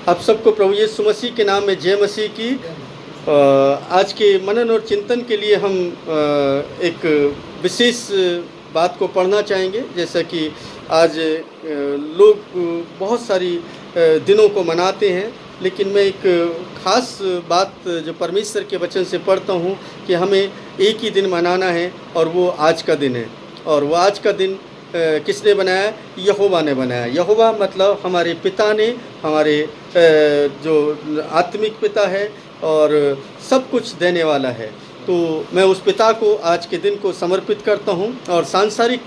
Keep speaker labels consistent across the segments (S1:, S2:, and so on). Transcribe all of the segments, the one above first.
S1: आप सबको प्रभु यीशु मसीह के नाम में जय मसीह की। आज के मनन और चिंतन के लिए हम एक विशेष बात को पढ़ना चाहेंगे। जैसा कि आज लोग बहुत सारी दिनों को मनाते हैं, लेकिन मैं एक ख़ास बात जो परमेश्वर के वचन से पढ़ता हूँ कि हमें एक ही दिन मनाना है और वो आज का दिन है। और वो आज का दिन किसने बनाया? यहोवा ने बनाया। यहोवा मतलब हमारे पिता ने, हमारे जो आत्मिक पिता है और सब कुछ देने वाला है। तो मैं उस पिता को आज के दिन को समर्पित करता हूँ और सांसारिक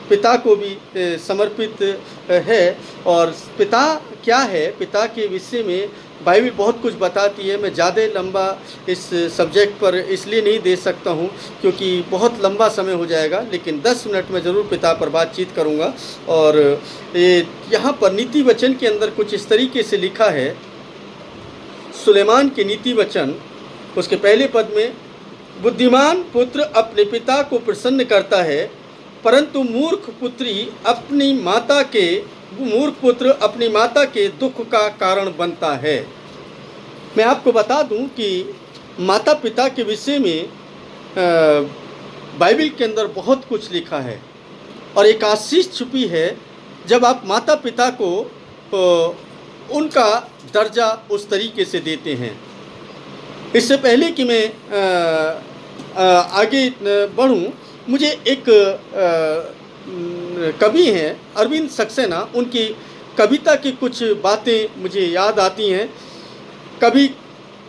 S1: पिता को भी समर्पित है। और पिता क्या है, पिता के विषय में बाइबल बहुत कुछ बताती है। मैं ज़्यादा लंबा इस सब्जेक्ट पर इसलिए नहीं दे सकता हूँ क्योंकि बहुत लंबा समय हो जाएगा, लेकिन 10 मिनट में ज़रूर पिता पर बातचीत करूँगा। और यहाँ पर नीति वचन के अंदर कुछ इस तरीके से लिखा है। सुलेमान के नीति वचन उसके पहले पद में, बुद्धिमान पुत्र अपने पिता को प्रसन्न करता है, परंतु मूर्ख पुत्र अपनी माता के दुख का कारण बनता है। मैं आपको बता दूं कि माता पिता के विषय में बाइबल के अंदर बहुत कुछ लिखा है और एक आशीष छुपी है जब आप माता पिता को उनका दर्जा उस तरीके से देते हैं। इससे पहले कि मैं आगे बढ़ूं, मुझे एक कवि हैं अरविंद सक्सेना, उनकी कविता की कुछ बातें मुझे याद आती हैं। कभी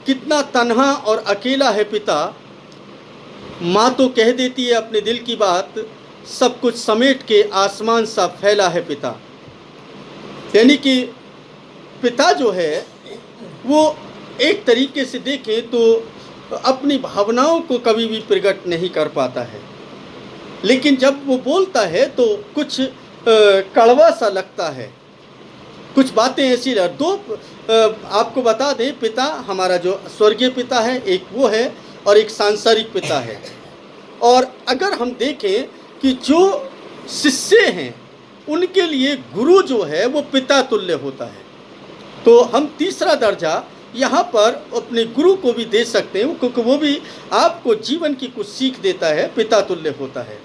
S1: कितना तन्हा और अकेला है पिता, माँ तो कह देती है अपने दिल की बात, सब कुछ समेट के आसमान सा फैला है पिता। यानी कि पिता जो है वो एक तरीके से देखें तो अपनी भावनाओं को कभी भी प्रकट नहीं कर पाता है, लेकिन जब वो बोलता है तो कुछ कड़वा सा लगता है, कुछ बातें ऐसी। दो आपको बता दें, पिता हमारा जो स्वर्गीय पिता है एक वो है और एक सांसारिक पिता है। और अगर हम देखें कि जो शिष्य हैं उनके लिए गुरु जो है वो पिता तुल्य होता है, तो हम तीसरा दर्जा यहाँ पर अपने गुरु को भी दे सकते हैं, क्योंकि वो भी आपको जीवन की कुछ सीख देता है, पिता तुल्य होता है।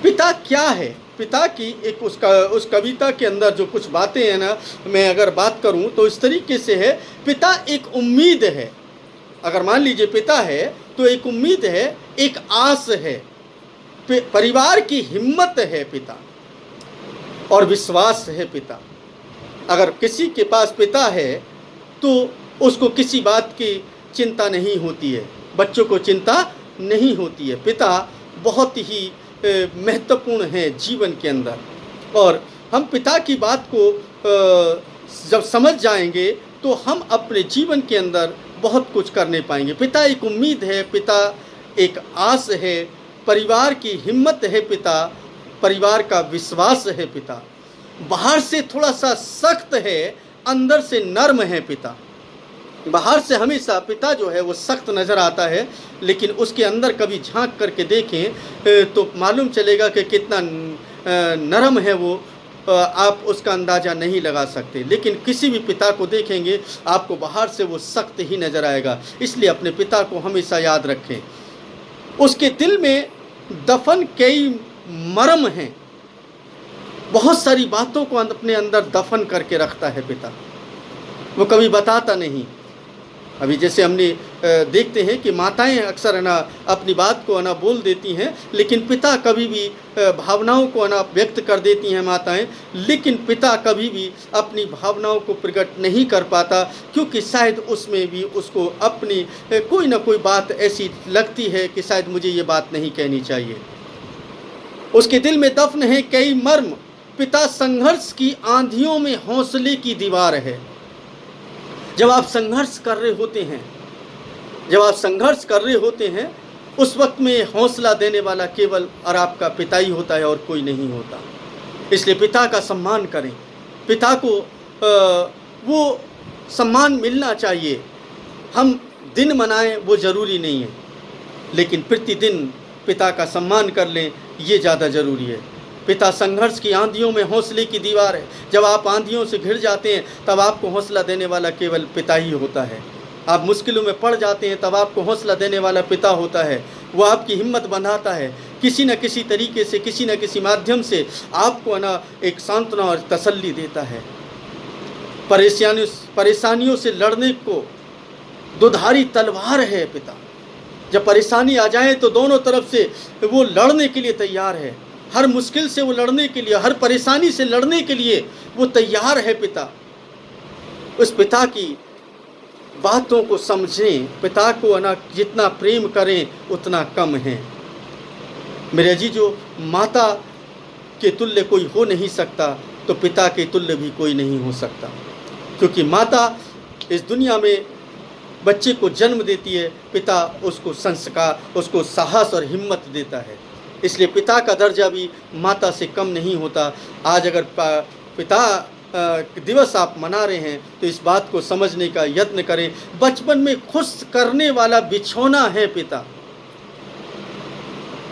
S1: पिता क्या है? पिता की एक उस कविता के अंदर जो कुछ बातें हैं ना, मैं अगर बात करूं तो इस तरीके से है। पिता एक उम्मीद है। अगर मान लीजिए पिता है तो एक उम्मीद है, एक आस है, परिवार की हिम्मत है पिता, और विश्वास है पिता। अगर किसी के पास पिता है तो उसको किसी बात की चिंता नहीं होती है, बच्चों को चिंता नहीं होती है। पिता बहुत ही महत्वपूर्ण है जीवन के अंदर, और हम पिता की बात को जब समझ जाएंगे तो हम अपने जीवन के अंदर बहुत कुछ करने पाएंगे। पिता एक उम्मीद है, पिता एक आस है, परिवार की हिम्मत है पिता, परिवार का विश्वास है पिता। बाहर से थोड़ा सा सख्त है, अंदर से नर्म है पिता। बाहर से हमेशा पिता जो है वो सख्त नज़र आता है, लेकिन उसके अंदर कभी झांक करके देखें तो मालूम चलेगा कि कितना नरम है वो, आप उसका अंदाज़ा नहीं लगा सकते। लेकिन किसी भी पिता को देखेंगे आपको बाहर से वो सख्त ही नज़र आएगा। इसलिए अपने पिता को हमेशा याद रखें। उसके दिल में दफन कई मर्म हैं, बहुत सारी बातों को अपने अंदर दफन करके रखता है पिता, वो कभी बताता नहीं। अभी जैसे हमने देखते हैं कि माताएं अक्सर है ना अपनी बात को है ना बोल देती हैं, लेकिन पिता कभी भी भावनाओं को है ना व्यक्त कर देती हैं माताएं, लेकिन पिता कभी भी अपनी भावनाओं को प्रकट नहीं कर पाता, क्योंकि शायद उसमें भी उसको अपनी कोई ना कोई बात ऐसी लगती है कि शायद मुझे ये बात नहीं कहनी चाहिए। उसके दिल में दफन है कई मर्म, पिता संघर्ष की आंधियों में हौसले की दीवार है। जब आप संघर्ष कर रहे होते हैं, उस वक्त में हौसला देने वाला केवल और आपका पिता ही होता है और कोई नहीं होता। इसलिए पिता का सम्मान करें, पिता को वो सम्मान मिलना चाहिए। हम दिन मनाएं वो ज़रूरी नहीं है, लेकिन प्रतिदिन पिता का सम्मान कर लें ये ज़्यादा ज़रूरी है। पिता संघर्ष की आंधियों में हौसले की दीवार है। जब आप आंधियों से घिर जाते हैं तब आपको हौसला देने वाला केवल पिता ही होता है। आप मुश्किलों में पड़ जाते हैं तब आपको हौसला देने वाला पिता होता है। वो आपकी हिम्मत बंधाता है, किसी न किसी तरीके से, किसी न किसी माध्यम से आपको ना एक सांत्वना और तसल्ली देता है। परेशानियों से लड़ने को दुधारी तलवार है पिता। जब परेशानी आ जाए तो दोनों तरफ से वो लड़ने के लिए तैयार है। हर मुश्किल से वो लड़ने के लिए, हर परेशानी से लड़ने के लिए वो तैयार है पिता। उस पिता की बातों को समझें, पिता को ना जितना प्रेम करें उतना कम है। मेरे अजीजों, माता के तुल्य कोई हो नहीं सकता तो पिता के तुल्य भी कोई नहीं हो सकता, क्योंकि माता इस दुनिया में बच्चे को जन्म देती है, पिता उसको संस्कार, उसको साहस और हिम्मत देता है। इसलिए पिता का दर्जा भी माता से कम नहीं होता। आज अगर पिता दिवस आप मना रहे हैं तो इस बात को समझने का यत्न करें। बचपन में खुश करने वाला बिछौना है पिता।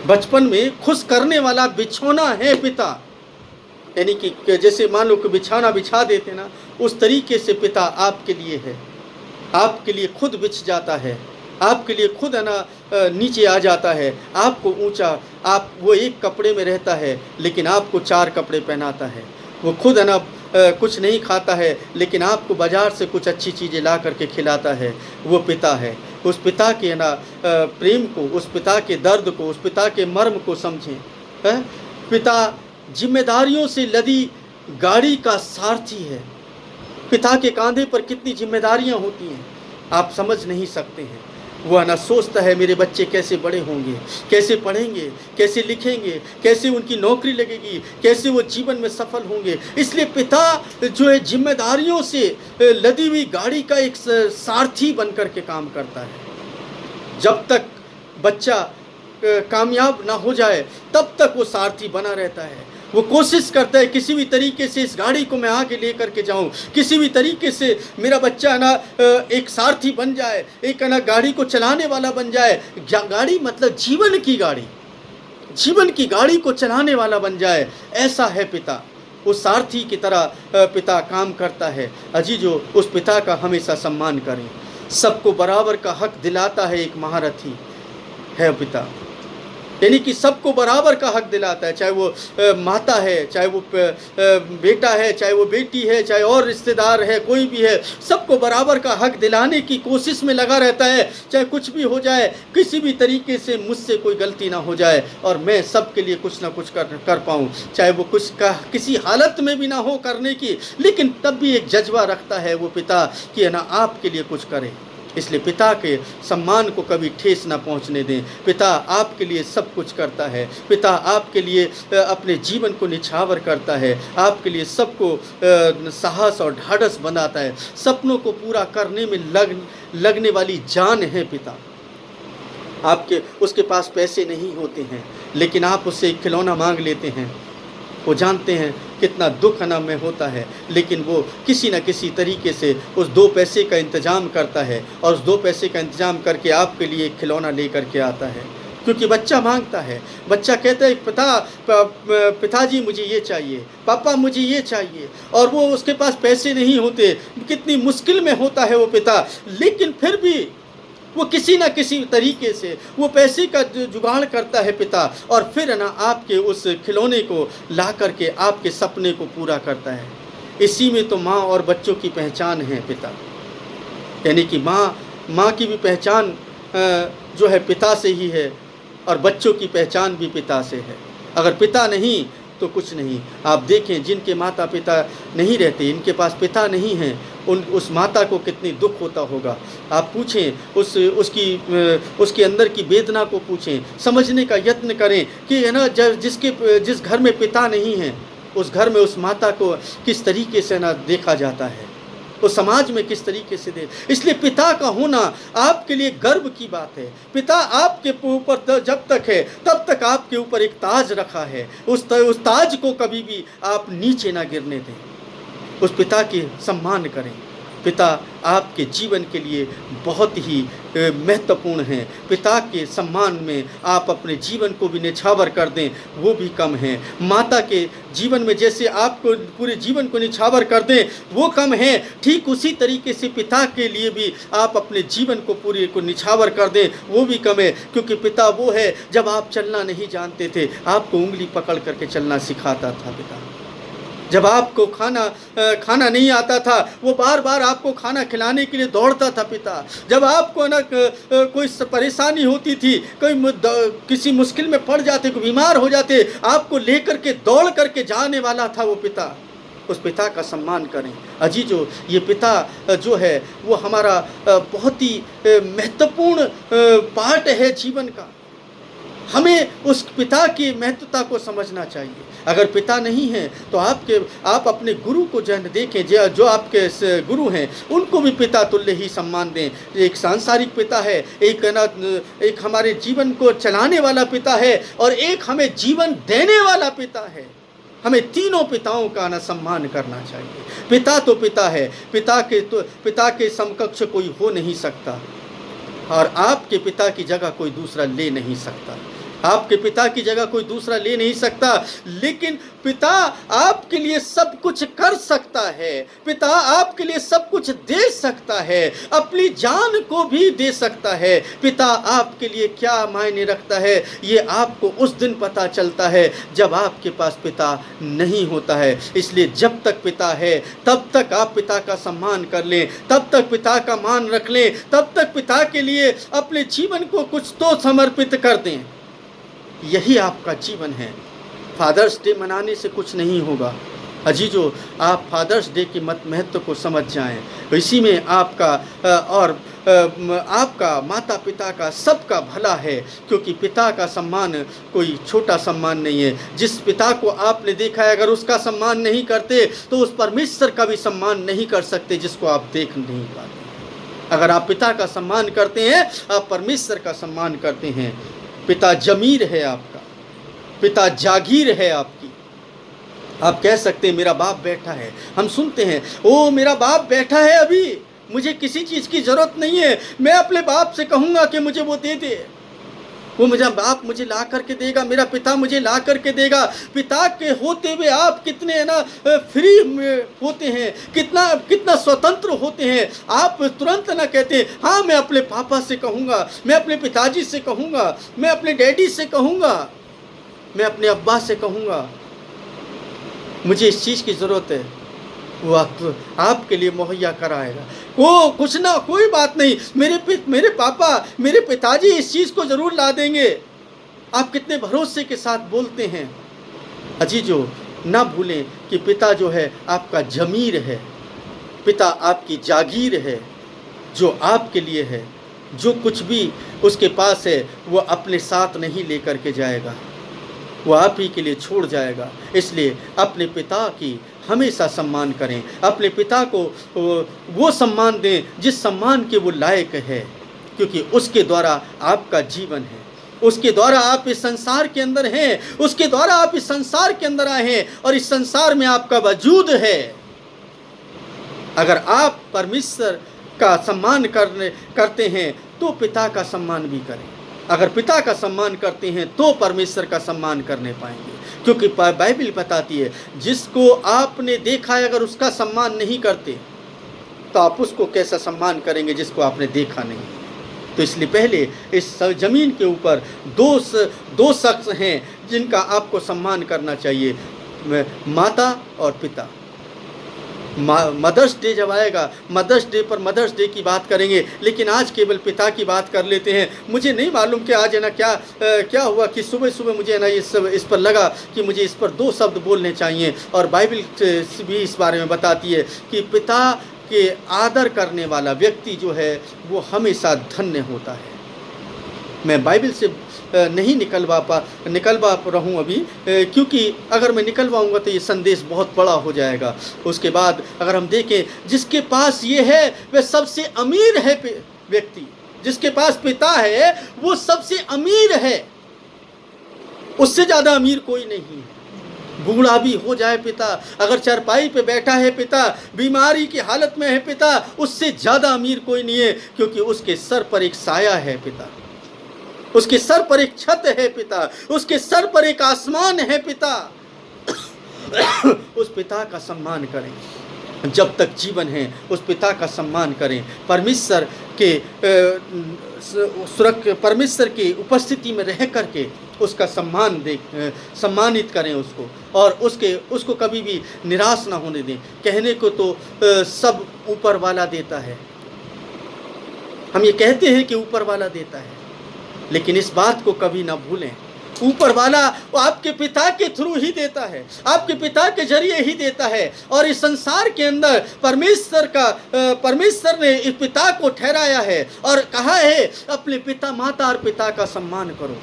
S1: बचपन में खुश करने वाला बिछौना है पिता। यानी कि जैसे मान लो कि बिछाना बिछा देते ना, उस तरीके से पिता आपके लिए है। आपके लिए खुद बिछ जाता है, आपके लिए खुद है ना नीचे आ जाता है, आपको ऊंचा, आप वो एक कपड़े में रहता है लेकिन आपको 4 कपड़े पहनाता है। वो खुद है ना कुछ नहीं खाता है लेकिन आपको बाज़ार से कुछ अच्छी चीज़ें ला करके खिलाता है। वो पिता है। उस पिता के ना प्रेम को, उस पिता के दर्द को, उस पिता के मर्म को समझें। पिता जिम्मेदारियों से लदी गाड़ी का सारथी है। पिता के कंधे पर कितनी जिम्मेदारियां होती हैं आप समझ नहीं सकते हैं। वह ना सोचता है मेरे बच्चे कैसे बड़े होंगे, कैसे पढ़ेंगे, कैसे लिखेंगे, कैसे उनकी नौकरी लगेगी, कैसे वो जीवन में सफल होंगे। इसलिए पिता जो है जिम्मेदारियों से लदी हुई गाड़ी का एक सारथी बनकर के काम करता है। जब तक बच्चा कामयाब ना हो जाए तब तक वो सारथी बना रहता है। वो कोशिश करता है किसी भी तरीके से इस गाड़ी को मैं आगे लेकर के जाऊं, किसी भी तरीके से मेरा बच्चा ना एक सारथी बन जाए, एक ना गाड़ी को चलाने वाला बन जाए। गाड़ी मतलब जीवन की गाड़ी, जीवन की गाड़ी को चलाने वाला बन जाए। ऐसा है पिता। उस सारथी की तरह पिता काम करता है। अजीजों, उस पिता का हमेशा सम्मान करें। सबको बराबर का हक दिलाता है एक महारथी है पिता। यानी कि सबको बराबर का हक दिलाता है, चाहे वो माता है, चाहे वो बेटा है, चाहे वो बेटी है, चाहे और रिश्तेदार है, कोई भी है, सबको बराबर का हक दिलाने की कोशिश में लगा रहता है। चाहे कुछ भी हो जाए, किसी भी तरीके से मुझसे कोई गलती ना हो जाए और मैं सबके लिए कुछ ना कुछ कर पाऊँ, चाहे वो कुछ का किसी हालत में भी ना हो करने की, लेकिन तब भी एक जज्बा रखता है वो पिता कि है ना आपके लिए कुछ करे। इसलिए पिता के सम्मान को कभी ठेस ना पहुंचने दें। पिता आपके लिए सब कुछ करता है। पिता आपके लिए अपने जीवन को निछावर करता है, आपके लिए सबको साहस और ढाढ़स बनाता है। सपनों को पूरा करने में लगने वाली जान है पिता। आपके उसके पास पैसे नहीं होते हैं लेकिन आप उससे एक खिलौना मांग लेते हैं। वो जानते हैं कितना दुख ना में होता है, लेकिन वो किसी न किसी तरीके से उस 2 पैसे का इंतज़ाम करता है और उस 2 पैसे का इंतज़ाम करके आपके लिए एक खिलौना ले करके आता है। क्योंकि बच्चा मांगता है, बच्चा कहता है पिताजी मुझे ये चाहिए, पापा मुझे ये चाहिए, और वो उसके पास पैसे नहीं होते, कितनी मुश्किल में होता है वो पिता, लेकिन फिर भी वो किसी न किसी तरीके से वो पैसे का जुगाड़ करता है पिता, और फिर ना आपके उस खिलौने को ला करके आपके सपने को पूरा करता है। इसी में तो माँ और बच्चों की पहचान है पिता। यानी कि माँ की भी पहचान जो है पिता से ही है और बच्चों की पहचान भी पिता से है। अगर पिता नहीं तो कुछ नहीं। आप देखें जिनके माता पिता नहीं रहते, इनके पास पिता नहीं है, उस माता को कितनी दुख होता होगा। आप पूछें उसके अंदर की वेदना को पूछें, समझने का यत्न करें कि है ना जिस घर में पिता नहीं है उस घर में उस माता को किस तरीके से ना देखा जाता है, उस समाज में किस तरीके से दे। इसलिए पिता का होना आपके लिए गर्व की बात है। पिता आपके ऊपर जब तक है तब तक आपके ऊपर एक ताज रखा है, उस ताज को कभी भी आप नीचे ना गिरने दें। उस पिता के सम्मान करें। पिता आपके जीवन के लिए बहुत ही महत्वपूर्ण हैं। पिता के सम्मान में आप अपने जीवन को भी निछावर कर दें, वो भी कम है। माता के जीवन में जैसे आपको पूरे जीवन को निछावर कर दें, वो कम है। ठीक उसी तरीके से पिता के लिए भी आप अपने जीवन को पूरे को निछावर कर दें, वो भी कम है। क्योंकि पिता वो है, जब आप चलना नहीं जानते थे, आपको उंगली पकड़ करके चलना सिखाता था पिता। जब आपको खाना नहीं आता था, वो बार बार आपको खाना खिलाने के लिए दौड़ता था पिता। जब आपको ना कोई परेशानी होती थी, किसी मुश्किल में पड़ जाते, कोई बीमार हो जाते, आपको लेकर के दौड़ करके जाने वाला था वो पिता। उस पिता का सम्मान करें। अजीजों, ये पिता जो है वो हमारा बहुत ही महत्वपूर्ण पार्ट है जीवन का। हमें उस पिता की महत्वता को समझना चाहिए। अगर पिता नहीं है तो आप अपने गुरु को देखें, जो आपके गुरु हैं उनको भी पिता तुल्य ही सम्मान दें। एक सांसारिक पिता है, एक हमारे जीवन को चलाने वाला पिता है, और एक हमें जीवन देने वाला पिता है। हमें तीनों पिताओं का ना सम्मान करना चाहिए। पिता तो पिता है, पिता के समकक्ष कोई हो नहीं सकता, और आपके पिता की जगह कोई दूसरा ले नहीं सकता। आपके पिता की जगह कोई दूसरा ले नहीं सकता। लेकिन पिता आपके लिए सब कुछ कर सकता है। पिता आपके लिए सब कुछ दे सकता है, अपनी जान को भी दे सकता है। पिता आपके लिए क्या मायने रखता है, ये आपको उस दिन पता चलता है जब आपके पास पिता नहीं होता है। इसलिए जब तक पिता है तब तक आप पिता का सम्मान कर लें, तब तक पिता का मान रख लें, तब तक पिता के लिए अपने जीवन को कुछ तो समर्पित कर दें। यही आपका जीवन है। फादर्स डे मनाने से कुछ नहीं होगा। अजीजों, आप फादर्स डे के महत्व को समझ जाएं। इसी में आपका और आपका माता पिता का सबका भला है, क्योंकि पिता का सम्मान कोई छोटा सम्मान नहीं है। जिस पिता को आपने देखा है, अगर उसका सम्मान नहीं करते तो उस परमेश्वर का भी सम्मान नहीं कर सकते जिसको आप देख नहीं पाते। अगर आप पिता का सम्मान करते हैं, आप परमेश्वर का सम्मान करते हैं। पिता जमीर है आपका, पिता जागीर है आपकी। आप कह सकते हैं मेरा बाप बैठा है। हम सुनते हैं, ओ मेरा बाप बैठा है, अभी मुझे किसी चीज़ की ज़रूरत नहीं है, मैं अपने बाप से कहूँगा कि मुझे वो दे दे, वो मेरा बाप मुझे ला करके देगा, मेरा पिता मुझे ला करके देगा। पिता के होते हुए आप कितने है ना फ्री में होते हैं, कितना स्वतंत्र होते हैं। आप तुरंत ना कहते हैं हाँ मैं अपने पापा से कहूँगा, मैं अपने पिताजी से कहूँगा, मैं अपने डैडी से कहूँगा, मैं अपने अब्बा से कहूँगा, मुझे इस चीज़ की ज़रूरत है, वो आपके लिए मुहैया कराएगा। वो कुछ ना, कोई बात नहीं, मेरे पापा, मेरे पिताजी इस चीज़ को ज़रूर ला देंगे। आप कितने भरोसे के साथ बोलते हैं। अजीजों, ना भूलें कि पिता जो है आपका जमीर है, पिता आपकी जागीर है, जो आपके लिए है। जो कुछ भी उसके पास है वो अपने साथ नहीं लेकर के जाएगा, वो आप ही के लिए छोड़ जाएगा। इसलिए अपने पिता की हमेशा सम्मान करें, अपने पिता को वो सम्मान दें जिस सम्मान के वो लायक है, क्योंकि उसके द्वारा आपका जीवन है, उसके द्वारा आप इस संसार के अंदर हैं, उसके द्वारा आप इस संसार के अंदर आए हैं, और इस संसार में आपका वजूद है। अगर आप परमेश्वर का सम्मान करते हैं तो पिता का सम्मान भी करें। अगर पिता का सम्मान करते हैं तो परमेश्वर का सम्मान करने पाएंगे, क्योंकि बाइबल बताती है जिसको आपने देखा है अगर उसका सम्मान नहीं करते तो आप उसको कैसा सम्मान करेंगे जिसको आपने देखा नहीं। तो इसलिए पहले इस ज़मीन के ऊपर दो शख्स हैं जिनका आपको सम्मान करना चाहिए, माता और पिता। मदर्स डे जब आएगा, मदर्स डे पर मदर्स डे की बात करेंगे, लेकिन आज केवल पिता की बात कर लेते हैं। मुझे नहीं मालूम कि आज है ना क्या हुआ कि सुबह मुझे है ना इस पर लगा कि मुझे इस पर 2 शब्द बोलने चाहिए, और बाइबल भी इस बारे में बताती है कि पिता के आदर करने वाला व्यक्ति जो है वो हमेशा धन्य होता है। मैं बाइबल से नहीं निकलवा रहूँ अभी, क्योंकि अगर मैं निकलवाऊँगा तो ये संदेश बहुत बड़ा हो जाएगा। उसके बाद अगर हम देखें, जिसके पास ये है वह सबसे अमीर है व्यक्ति, जिसके पास पिता है वो सबसे अमीर है, उससे ज़्यादा अमीर कोई नहीं है। बूढ़ा भी हो जाए पिता, अगर चारपाई पे बैठा है पिता, बीमारी की हालत में है पिता, उससे ज़्यादा अमीर कोई नहीं है, क्योंकि उसके सर पर एक साया है पिता, उसके सर पर एक छत है पिता, उसके सर पर एक आसमान है पिता। उस पिता का सम्मान करें, जब तक जीवन है उस पिता का सम्मान करें। परमेश्वर परमेश्वर की उपस्थिति में रह करके उसका सम्मानित करें उसको, और उसको कभी भी निराश ना होने दें। कहने को तो सब ऊपर वाला देता है, हम ये कहते हैं कि ऊपर वाला देता है, लेकिन इस बात को कभी ना भूलें, ऊपर वाला वो आपके पिता के थ्रू ही देता है, आपके पिता के जरिए ही देता है। और इस संसार के अंदर परमेश्वर ने इस पिता को ठहराया है और कहा है अपने पिता माता और पिता का सम्मान करो।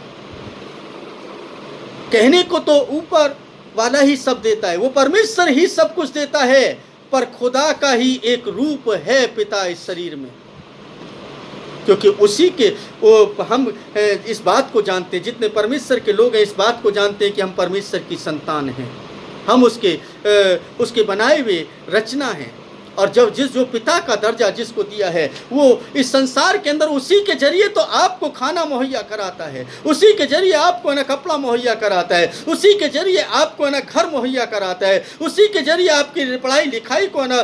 S1: कहने को तो ऊपर वाला ही सब देता है, वो परमेश्वर ही सब कुछ देता है, पर खुदा का ही एक रूप है पिता इस शरीर में, क्योंकि उसी के हम इस बात को जानते हैं, जितने परमेश्वर के लोग हैं इस बात को जानते हैं कि हम परमेश्वर की संतान हैं, हम उसके बनाए हुए रचना हैं। और जो पिता का दर्जा जिसको दिया है, वो इस संसार के अंदर उसी के जरिए तो आपको खाना मुहैया कराता है, उसी के जरिए आपको ना कपड़ा मुहैया कराता है, उसी के जरिए आपको ना घर मुहैया कराता है, उसी के जरिए आपकी पढ़ाई लिखाई को ना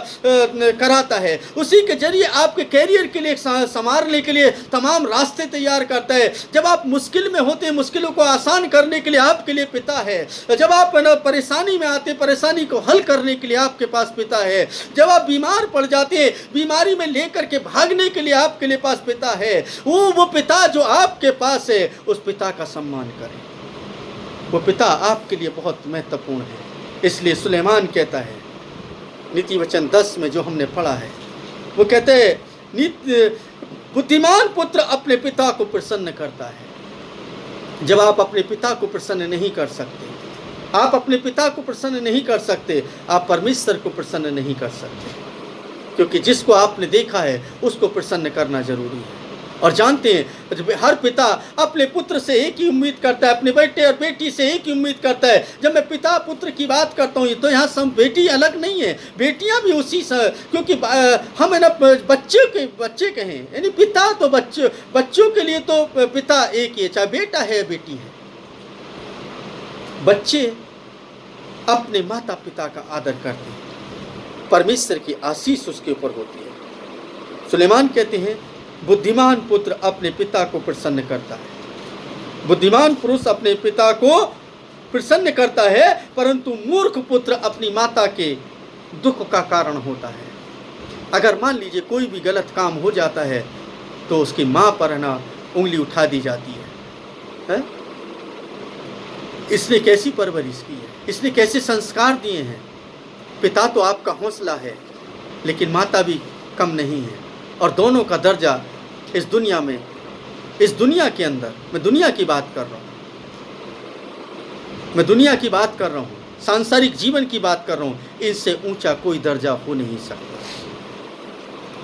S1: कराता है, उसी के जरिए आपके कैरियर के लिए संवारने के लिए तमाम रास्ते तैयार करता है। जब आप मुश्किल में होते हैं, मुश्किलों को आसान करने के लिए आपके लिए पिता है। जब आप ना परेशानी में आते, परेशानी को हल करने के लिए आपके पास पिता है। जब आप बीमार पड़ जाते हैं, बीमारी में लेकर के भागने के लिए आपके लिए पास पिता है। वो पिता जो आपके पास है, उस पिता का सम्मान करें, वो पिता आपके लिए बहुत महत्वपूर्ण है। इसलिए सुलेमान कहता है नीति वचन 10 में जो हमने पढ़ा है, वो कहते हैं बुद्धिमान पुत्र अपने पिता को प्रसन्न करता है। जब आप अपने पिता को प्रसन्न नहीं कर सकते, आप अपने पिता को प्रसन्न नहीं कर सकते, आप परमेश्वर को प्रसन्न नहीं कर सकते, क्योंकि जिसको आपने देखा है उसको प्रसन्न करना जरूरी है। और जानते हैं जब हर पिता अपने पुत्र से एक ही उम्मीद करता है, अपने बेटे और बेटी से एक ही उम्मीद करता है। जब मैं पिता पुत्र की बात करता हूँ तो यहाँ सब बेटी अलग नहीं है, बेटियाँ भी उसी से, क्योंकि हम है ना बच्चे कहें, यानी पिता तो बच्चों के लिए तो पिता एक ही है, चाहे बेटा है या बेटी है। बच्चे अपने माता पिता का आदर करते हैं, परमेश्वर की आशीष उसके ऊपर होती है। सुलेमान कहते हैं बुद्धिमान पुत्र अपने पिता को प्रसन्न करता है। बुद्धिमान पुरुष अपने पिता को प्रसन्न करता है, परंतु मूर्ख पुत्र अपनी माता के दुख का कारण होता है। अगर मान लीजिए कोई भी गलत काम हो जाता है तो उसकी माँ पर ना उंगली उठा दी जाती है? इसने कैसी परवरिश की है, इसने कैसे संस्कार दिए हैं। पिता तो आपका हौसला है, लेकिन माता भी कम नहीं है। और दोनों का दर्जा इस दुनिया में, इस दुनिया के अंदर, मैं दुनिया की बात कर रहा हूँ, मैं दुनिया की बात कर रहा हूँ, सांसारिक जीवन की बात कर रहा हूँ, इनसे ऊंचा कोई दर्जा हो नहीं सकता,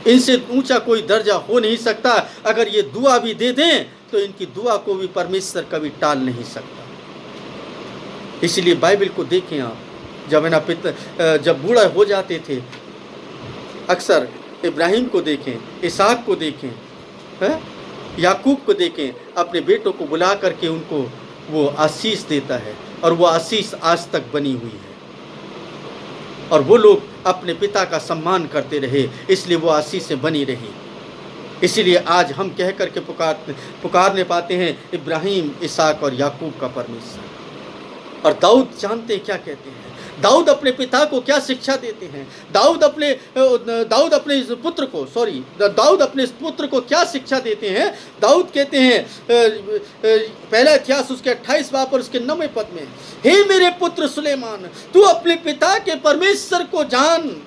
S1: इनसे ऊंचा कोई दर्जा हो नहीं सकता। अगर ये दुआ भी दे दें तो इनकी दुआ को भी परमेश्वर कभी टाल नहीं सकता। इसलिए बाइबल को देखें आप, जब बूढ़ा हो जाते थे, अक्सर इब्राहिम को देखें, इसहाक को देखें, याकूब को देखें, अपने बेटों को बुला करके उनको वो आशीष देता है, और वो आशीष आज तक बनी हुई है। और वो लोग अपने पिता का सम्मान करते रहे, इसलिए वो आशीषें बनी रही। इसीलिए आज हम कह करके पुकारने पाते हैं इब्राहिम, इसहाक और याकूब का परमेश्वर। और दाऊद जानते हैं क्या कहते हैं, दाऊद अपने पिता को क्या शिक्षा देते हैं, दाऊद अपने पुत्र को क्या शिक्षा देते हैं। दाऊद कहते हैं पहला इतिहास उसके 28 बाब और उसके 9वें पद में, हे मेरे पुत्र सुलेमान, तू अपने पिता के परमेश्वर को जान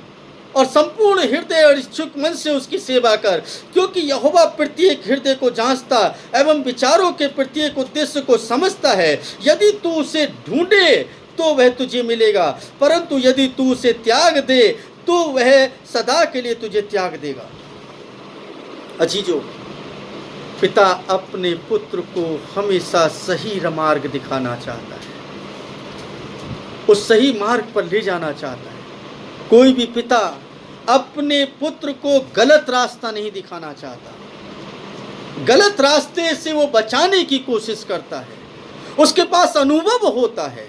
S1: और संपूर्ण हृदय और इच्छुक मन से उसकी सेवा कर, क्योंकि यहोवा प्रत्येक हृदय को जांचता एवं विचारों के प्रत्येक उद्देश्य को समझता है। यदि तू उसे ढूंढे तो वह तुझे मिलेगा, परंतु यदि तू उसे त्याग दे तो वह सदा के लिए तुझे त्याग देगा। अजीजों, पिता अपने पुत्र को हमेशा सही मार्ग दिखाना चाहता है, उस सही मार्ग पर ले जाना चाहता है। कोई भी पिता अपने पुत्र को गलत रास्ता नहीं दिखाना चाहता, गलत रास्ते से वो बचाने की कोशिश करता है। उसके पास अनुभव होता है,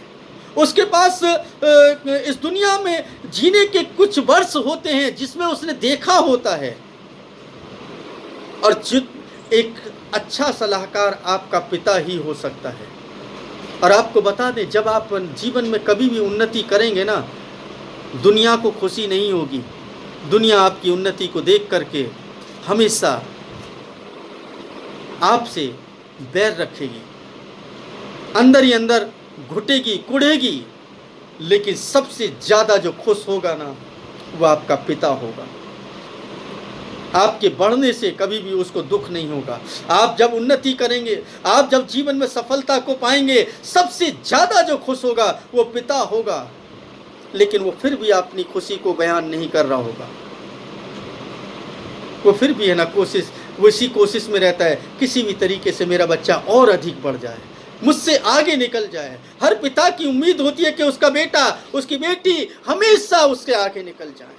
S1: उसके पास इस दुनिया में जीने के कुछ वर्ष होते हैं जिसमें उसने देखा होता है। और एक अच्छा सलाहकार आपका पिता ही हो सकता है। और आपको बता दें, जब आप जीवन में कभी भी उन्नति करेंगे ना, दुनिया को खुशी नहीं होगी। दुनिया आपकी उन्नति को देख करके हमेशा आपसे बैर रखेगी, अंदर ही अंदर घुटेगी, कुढ़ेगी। लेकिन सबसे ज़्यादा जो खुश होगा ना, वो आपका पिता होगा। आपके बढ़ने से कभी भी उसको दुख नहीं होगा। आप जब उन्नति करेंगे, आप जब जीवन में सफलता को पाएंगे, सबसे ज़्यादा जो खुश होगा वो पिता होगा। लेकिन वो फिर भी अपनी खुशी को बयान नहीं कर रहा होगा। वो फिर भी है ना वो इसी कोशिश में रहता है, किसी भी तरीके से मेरा बच्चा और अधिक बढ़ जाए, मुझसे आगे निकल जाए। हर पिता की उम्मीद होती है कि उसका बेटा, उसकी बेटी हमेशा उससे आगे निकल जाए,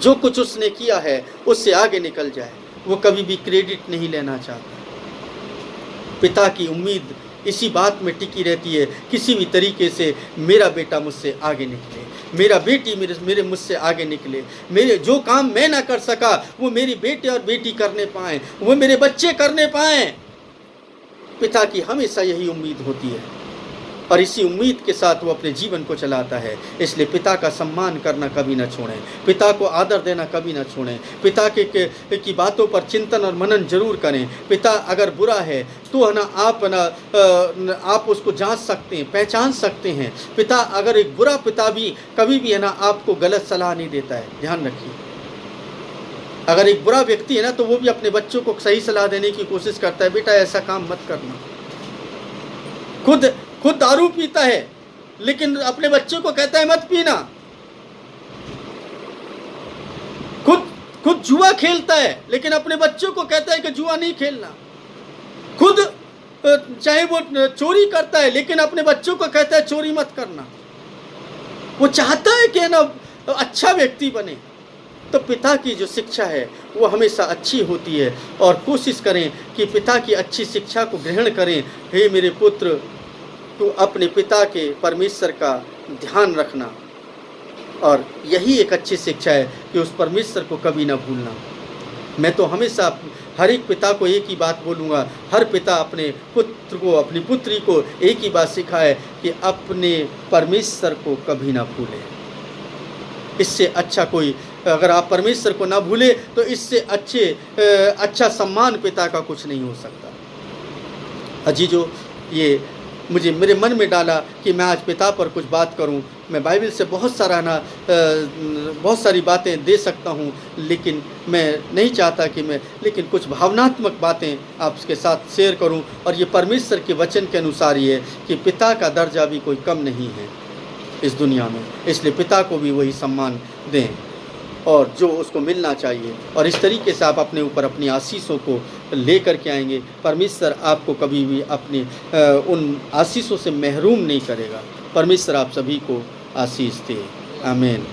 S1: जो कुछ उसने किया है उससे आगे निकल जाए। वो कभी भी क्रेडिट नहीं लेना चाहता। पिता की उम्मीद इसी बात में टिकी रहती है, किसी भी तरीके से मेरा बेटा मुझसे आगे निकले, मेरा बेटी मेरे मुझसे आगे निकले। मेरे जो काम मैं ना कर सका वो मेरी बेटे और बेटी करने पाएँ, वो मेरे बच्चे करने पाएँ। पिता की हमेशा यही उम्मीद होती है और इसी उम्मीद के साथ वो अपने जीवन को चलाता है। इसलिए पिता का सम्मान करना कभी ना छोड़ें, पिता को आदर देना कभी ना छोड़ें, पिता की बातों पर चिंतन और मनन जरूर करें। पिता अगर बुरा है तो है ना आप उसको जांच सकते हैं, पहचान सकते हैं। पिता अगर एक बुरा पिता भी कभी भी है ना आपको गलत सलाह नहीं देता है, ध्यान रखिए। अगर एक बुरा व्यक्ति है ना तो वो भी अपने बच्चों को सही सलाह देने की कोशिश करता है, बेटा ऐसा काम मत करना। खुद दारू पीता है लेकिन अपने बच्चों को कहता है मत पीना। खुद जुआ खेलता है लेकिन अपने बच्चों को कहता है कि जुआ नहीं खेलना। खुद चाहे वो चोरी करता है लेकिन अपने बच्चों को कहता है चोरी मत करना। वो चाहता है कि ना अच्छा व्यक्ति बने। तो पिता की जो शिक्षा है वो हमेशा अच्छी होती है और कोशिश करें कि पिता की अच्छी शिक्षा को ग्रहण करें। हे मेरे पुत्र, तू अपने पिता के परमेश्वर का ध्यान रखना। और यही एक अच्छी शिक्षा है कि उस परमेश्वर को कभी ना भूलना। मैं तो हमेशा हर एक पिता को एक ही बात बोलूँगा, हर पिता अपने पुत्र को, अपनी पुत्री को एक ही बात सिखाए कि अपने परमेश्वर को कभी ना भूले। इससे अच्छा कोई, अगर आप परमेश्वर को ना भूले तो इससे अच्छा सम्मान पिता का कुछ नहीं हो सकता। अजीजों, ये मुझे मेरे मन में डाला कि मैं आज पिता पर कुछ बात करूं। मैं बाइबल से बहुत सारी बातें दे सकता हूं, लेकिन मैं नहीं चाहता कि लेकिन कुछ भावनात्मक बातें आपके साथ शेयर करूं। और ये परमेश्वर के वचन के अनुसार ही है कि पिता का दर्जा भी कोई कम नहीं है इस दुनिया में। इसलिए पिता को भी वही सम्मान दें और जो उसको मिलना चाहिए। और इस तरीके से आप अपने ऊपर अपनी आशीषों को ले करके आएंगे। परमेश्वर आपको कभी भी अपने उन आशीषों से महरूम नहीं करेगा। परमेश्वर आप सभी को आशीष दे। आमीन।